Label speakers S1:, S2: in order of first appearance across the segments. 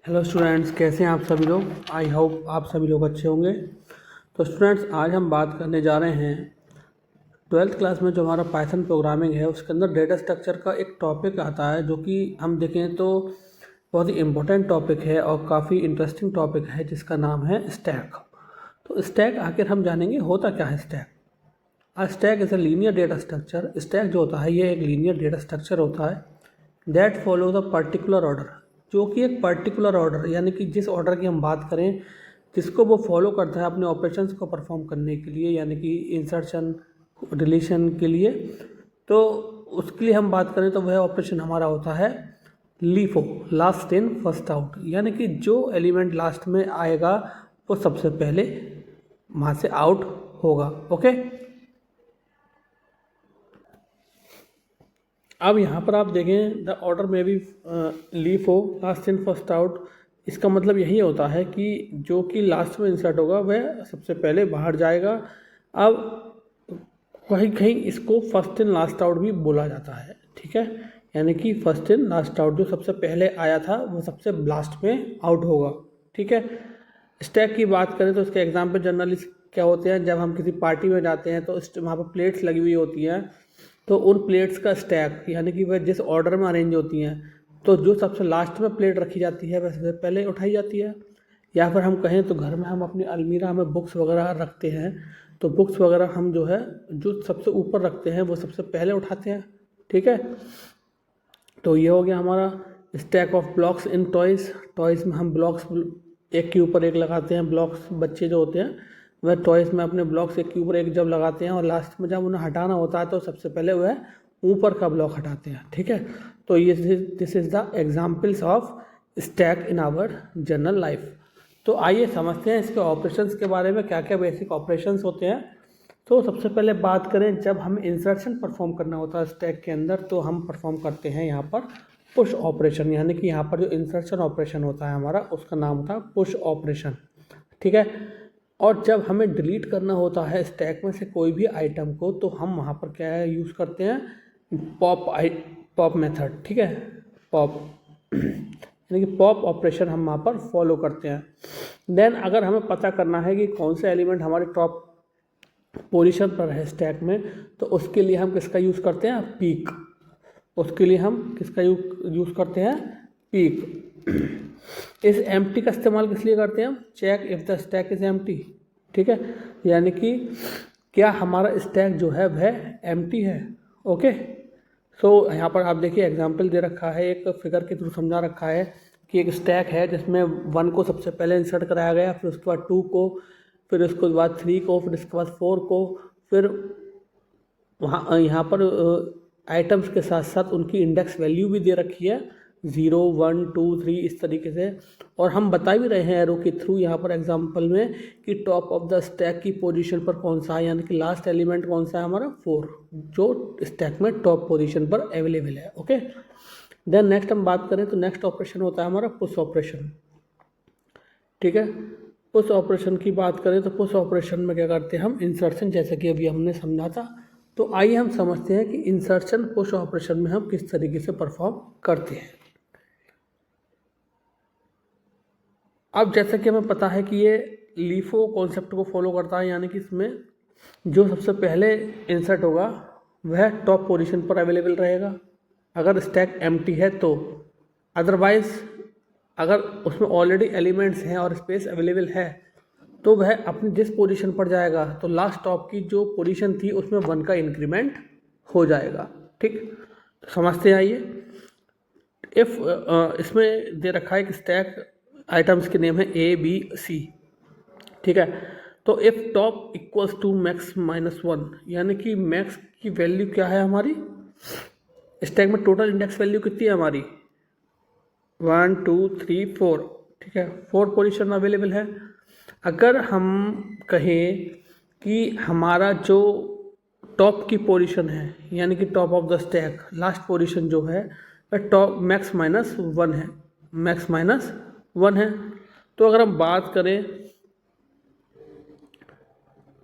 S1: Hello students, कैसे हैं आप सभी लोग। आई होप आप सभी लोग अच्छे होंगे। तो स्टूडेंट्स, आज हम बात करने जा रहे हैं 12th क्लास में जो हमारा पाइथन प्रोग्रामिंग है उसके अंदर डेटा स्ट्रक्चर का एक टॉपिक आता है जो कि हम देखें तो बहुत ही इम्पोर्टेंट टॉपिक है और काफ़ी इंटरेस्टिंग टॉपिक है जिसका नाम है स्टैक। तो स्टैक आखिर हम जानेंगे होता क्या है stack. A stack is a linear data structure। Stack जो होता है ये एक लीनियर डेटा स्ट्रक्चर होता है that follows a particular order, जो कि एक पर्टिकुलर ऑर्डर यानी कि जिस ऑर्डर की हम बात करें जिसको वो फॉलो करता है अपने ऑपरेशंस को परफॉर्म करने के लिए, यानी कि इंसर्शन डिलीशन के लिए। तो उसके लिए हम बात करें तो वह ऑपरेशन हमारा होता है LIFO, last in first out, यानी कि जो एलिमेंट लास्ट में आएगा वो सबसे पहले वहाँ से आउट होगा। ओके, अब यहाँ पर आप देखें द ऑर्डर में भी लीफ हो लास्ट इन फर्स्ट आउट। इसका मतलब यही होता है कि जो कि लास्ट में इंसर्ट होगा वह सबसे पहले बाहर जाएगा। अब कहीं कहीं इसको फर्स्ट इन लास्ट आउट भी बोला जाता है, ठीक है, यानी कि फर्स्ट इन लास्ट आउट, जो सबसे पहले आया था वो सबसे लास्ट में आउट होगा, ठीक है। स्टैक की बात करें तो इसके एग्जाम्पल जनरली क्या होते हैं, जब हम किसी पार्टी में जाते हैं तो वहाँ पर प्लेट्स लगी हुई होती हैं, तो उन प्लेट्स का स्टैक यानी कि वह जिस ऑर्डर में अरेंज होती हैं तो जो सबसे लास्ट में प्लेट रखी जाती है वह सबसे पहले उठाई जाती है। या फिर हम कहें तो घर में हम अपनी अलमीरा में बुक्स वगैरह रखते हैं, तो बुक्स वगैरह हम जो है जो सबसे ऊपर रखते हैं वो सबसे पहले उठाते हैं, ठीक है। तो ये हो गया हमारा stack of blocks in toys. Toys में हम ब्लॉक्स एक के ऊपर एक लगाते हैं। ब्लॉक्स बच्चे जो होते हैं वह टॉयज़ में अपने ब्लॉक्स एक के ऊपर एक जब लगाते हैं और लास्ट में जब उन्हें हटाना होता है तो सबसे पहले वह ऊपर का ब्लॉक हटाते हैं, ठीक है। तो ये this is the examples of stack in our general life. तो आइए समझते हैं इसके ऑपरेशंस के बारे में, क्या क्या बेसिक ऑपरेशंस होते हैं। तो सबसे पहले बात करें, जब हम इंसर्शन परफॉर्म करना होता है स्टैक के अंदर तो हम परफॉर्म करते हैं यहाँ पर पुश ऑपरेशन, यानी कि यहाँ पर जो इंसर्शन ऑपरेशन होता है हमारा उसका नाम था पुश ऑपरेशन, ठीक है। और जब हमें डिलीट करना होता है स्टैक में से कोई भी आइटम को तो हम वहाँ पर क्या है यूज़ करते हैं पॉप मेथड, ठीक है, पॉप यानी कि पॉप ऑपरेशन हम वहाँ पर फॉलो करते हैं। देन अगर हमें पता करना है कि कौन से एलिमेंट हमारे टॉप पोजीशन पर है स्टैक में तो उसके लिए हम किसका यूज़ करते हैं, पीक। उसके लिए हम किसका यूज़ करते हैं, पीक। इस एम्प्टी का इस्तेमाल किस लिए करते हैं हम, check if the stack is empty, ठीक है, यानी कि क्या हमारा स्टैक जो है वह एम्प्टी है। ओके, सो यहाँ पर आप देखिए एग्जांपल दे रखा है, एक फिगर के थ्रू समझा रखा है कि एक स्टैक है जिसमें 1 को सबसे पहले इंसर्ट कराया गया, फिर उसके बाद 2 को, फिर उसके बाद 3 को, फिर उसके बाद 4 को, फिर वहाँ यहाँ पर आइटम्स के साथ साथ उनकी इंडेक्स वैल्यू भी दे रखी है 0, 1, 2, 3 इस तरीके से। और हम बता भी रहे हैं एरो के थ्रू यहाँ पर एग्जांपल में कि टॉप ऑफ द स्टैक की पोजीशन पर कौन सा है, यानी कि लास्ट एलिमेंट कौन सा है हमारा 4, जो स्टैक में टॉप पोजीशन पर अवेलेबल है। ओके, देन नेक्स्ट हम बात करें तो नेक्स्ट ऑपरेशन होता है हमारा पुश ऑपरेशन, ठीक है। पुश ऑपरेशन की बात करें तो पुश ऑपरेशन में क्या करते हैं हम, इंसर्शन, जैसे कि अभी हमने समझा था। तो आइए हम समझते हैं कि इंसर्शन पुश ऑपरेशन में हम किस तरीके से परफॉर्म करते हैं। अब जैसे कि हमें पता है कि ये लीफो कॉन्सेप्ट को फॉलो करता है, यानी कि इसमें जो सबसे पहले इंसर्ट होगा वह टॉप पोजीशन पर अवेलेबल रहेगा अगर स्टैक एम्प्टी है तो। अदरवाइज अगर उसमें ऑलरेडी एलिमेंट्स हैं और स्पेस अवेलेबल है तो वह अपनी जिस पोजीशन पर जाएगा तो लास्ट टॉप की जो पोजीशन थी उसमें 1 का इंक्रीमेंट हो जाएगा, ठीक। तो समझते हैं आइए। इफ़ इसमें दे रखा है कि स्टैक आइटम्स के नेम है A, B, C, ठीक है। तो if top equals to max -1, यानी कि मैक्स की वैल्यू क्या है हमारी, स्टैक में टोटल इंडेक्स वैल्यू कितनी है हमारी 1, 2, 3, 4, ठीक है, 4 पोजीशन अवेलेबल है। अगर हम कहें कि हमारा जो टॉप की पोजीशन है यानी कि top of the stack last position जो है वह टॉप मैक्स -1 है, मैक्स -1 है। तो अगर हम बात करें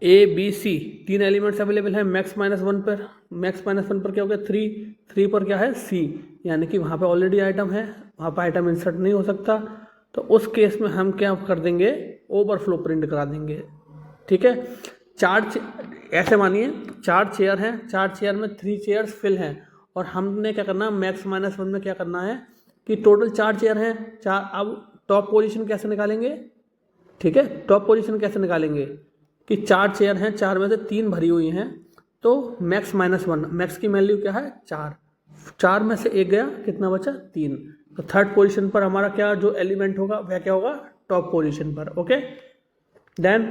S1: A, B, C 3 elements available हैं मैक्स -1 पर। मैक्स -1 पर क्या हो गया 3 पर क्या है C, यानी कि वहाँ पे ऑलरेडी आइटम है, वहाँ पर आइटम इंसर्ट नहीं हो सकता। तो उस केस में हम क्या कर देंगे, ओवरफ्लो प्रिंट करा देंगे। ठीक है, ऐसे मानिए 4 चेयर हैं, 4 चेयर में 3 चेयर्स फिल हैं और हमने क्या करना है, मैक्स -1 में क्या करना है कि टोटल 4 चेयर हैं, 4। अब टॉप पोजीशन कैसे निकालेंगे, ठीक है, टॉप पोजीशन कैसे निकालेंगे कि 4 चेयर हैं, 4 में से 3 भरी हुई हैं, तो मैक्स -1, मैक्स की वैल्यू क्या है 4, 4 में से 1 गया, कितना बचा 3। तो थर्ड पोजीशन पर हमारा क्या जो एलिमेंट होगा वह क्या होगा, टॉप पोजीशन पर। ओके, देन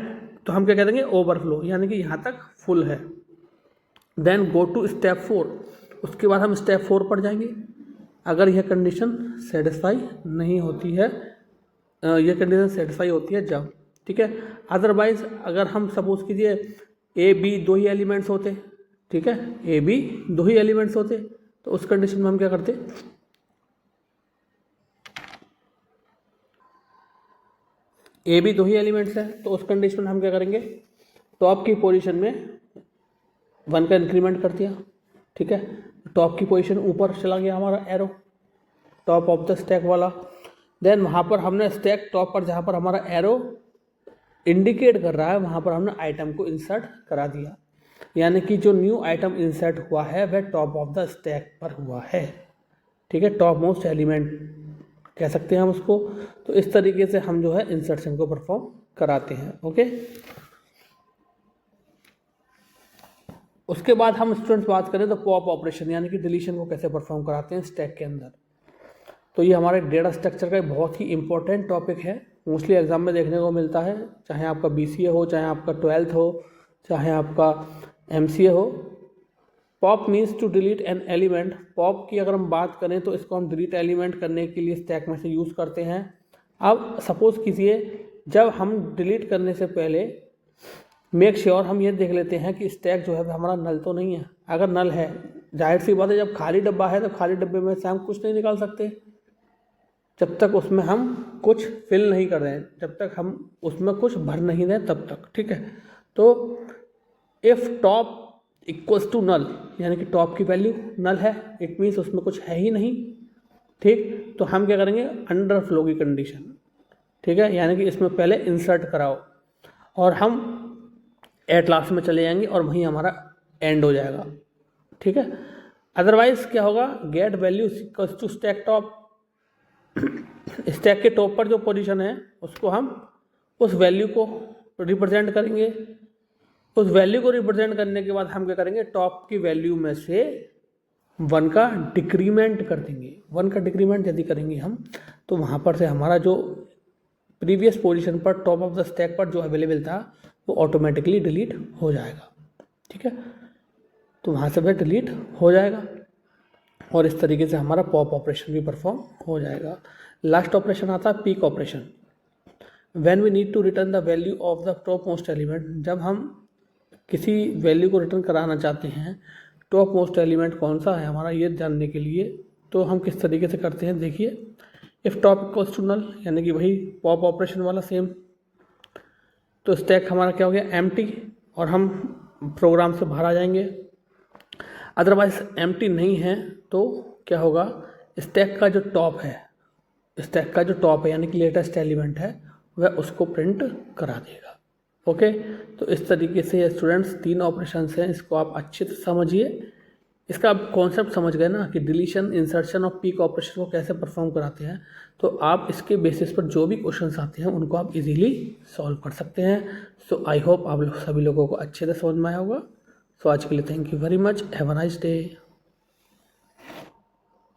S1: तो हम क्या कह देंगे, ओवरफ्लो, यानी कि यहाँ तक फुल है। देन गो टू स्टेप 4, उसके बाद हम स्टेप 4 पर जाएंगे। अगर यह कंडीशन सेटिस्फाई नहीं होती है, यह कंडीशन सेटिस्फाई होती है जब, ठीक है, अदरवाइज अगर हम सपोज कीजिए ए बी 2 ही एलिमेंट्स होते, ठीक है, ए बी 2 ही एलिमेंट्स होते, तो उस कंडीशन में हम क्या करते, ए बी 2 ही एलिमेंट्स है, तो उस कंडीशन में हम क्या करेंगे, टॉप की पोजीशन में 1 का इंक्रीमेंट कर दिया। ठीक है, टॉप की पोजीशन ऊपर चला गया हमारा arrow, top of the stack वाला। देन वहाँ पर हमने स्टैक टॉप पर जहाँ पर हमारा एरो इंडिकेट कर रहा है वहाँ पर हमने आइटम को इंसर्ट करा दिया, यानी कि जो न्यू आइटम इंसर्ट हुआ है वह टॉप ऑफ द स्टैक पर हुआ है। ठीक है, टॉप मोस्ट एलिमेंट कह सकते हैं हम उसको। तो इस तरीके से हम जो है इंसर्शन को परफॉर्म कराते हैं। ओके, उसके बाद हम स्टूडेंट्स बात करें तो पॉप ऑपरेशन यानी कि डिलीशन को कैसे परफॉर्म कराते हैं स्टैक के अंदर। तो ये हमारे डेटा स्ट्रक्चर का बहुत ही इंपॉर्टेंट टॉपिक है, मोस्टली एग्जाम में देखने को मिलता है, चाहे आपका BCA हो, चाहे आपका 12th हो, चाहे आपका MCA हो। Pop means to delete an element. Pop की अगर हम बात करें तो इसको हम डिलीट एलिमेंट करने के लिए स्टैक में से यूज़ करते हैं। अब सपोज़ कीजिए जब हम डिलीट करने से पहले मेक श्योर हम ये देख लेते हैं कि स्टैक जो है हमारा नल तो नहीं है। अगर नल है, जाहिर सी बात है, जब खाली डब्बा है तो खाली डब्बे में से हम कुछ नहीं निकाल सकते जब तक उसमें हम कुछ फिल नहीं कर रहे हैं, जब तक हम उसमें कुछ भर नहीं दें तब तक। ठीक है, तो if top equals to null, यानी कि टॉप की वैल्यू नल है, इट मीन्स उसमें कुछ है ही नहीं। ठीक, तो हम क्या करेंगे, अंडर फ्लो की कंडीशन, ठीक है, यानी कि इसमें पहले इंसर्ट कराओ और हम एट लास्ट में चले जाएंगे और वहीं हमारा एंड हो जाएगा। ठीक है, अदरवाइज क्या होगा, get value equals to stack top. Stack के टॉप पर जो पोजीशन है उसको हम उस वैल्यू को रिप्रेजेंट करेंगे। उस वैल्यू को रिप्रेजेंट करने के बाद हम क्या करेंगे, टॉप की वैल्यू में से 1 का डिक्रीमेंट कर देंगे। 1 का डिक्रीमेंट यदि करेंगे हम तो वहाँ पर से हमारा जो प्रीवियस पोजीशन पर टॉप ऑफ द स्टैक पर जो अवेलेबल था वो ऑटोमेटिकली डिलीट हो जाएगा। ठीक है, तो वहाँ से वह डिलीट हो जाएगा और इस तरीके से हमारा पॉप ऑपरेशन भी परफॉर्म हो जाएगा। लास्ट ऑपरेशन आता है peek operation. When we need to return the value of the top most element, जब हम किसी वैल्यू को रिटर्न कराना चाहते हैं, टॉप मोस्ट एलिमेंट कौन सा है हमारा ये जानने के लिए, तो हम किस तरीके से करते हैं, देखिए, if top equals to null, यानी कि वही पॉप ऑपरेशन वाला सेम, तो स्टैक हमारा क्या हो गया, एम्प्टी, और हम प्रोग्राम से बाहर आ जाएंगे। अदरवाइज एम्प्टी नहीं है तो क्या होगा, स्टैक का जो टॉप है, स्टैक का जो टॉप है यानी कि लेटेस्ट एलिमेंट है वह उसको प्रिंट करा देगा। ओके, तो इस तरीके से स्टूडेंट्स 3 ऑपरेशंस हैं, इसको आप अच्छे से समझिए। इसका आप कॉन्सेप्ट समझ गए ना कि डिलीशन, इंसर्शन और पीक ऑपरेशन को कैसे परफॉर्म कराते हैं, तो आप इसके बेसिस पर जो भी क्वेश्चंस आते हैं उनको आप इजीली सॉल्व कर सकते हैं। सो आई होप आप सभी लोगों को अच्छे से समझ में आया होगा। सो आज के लिए thank you very much, have a nice day.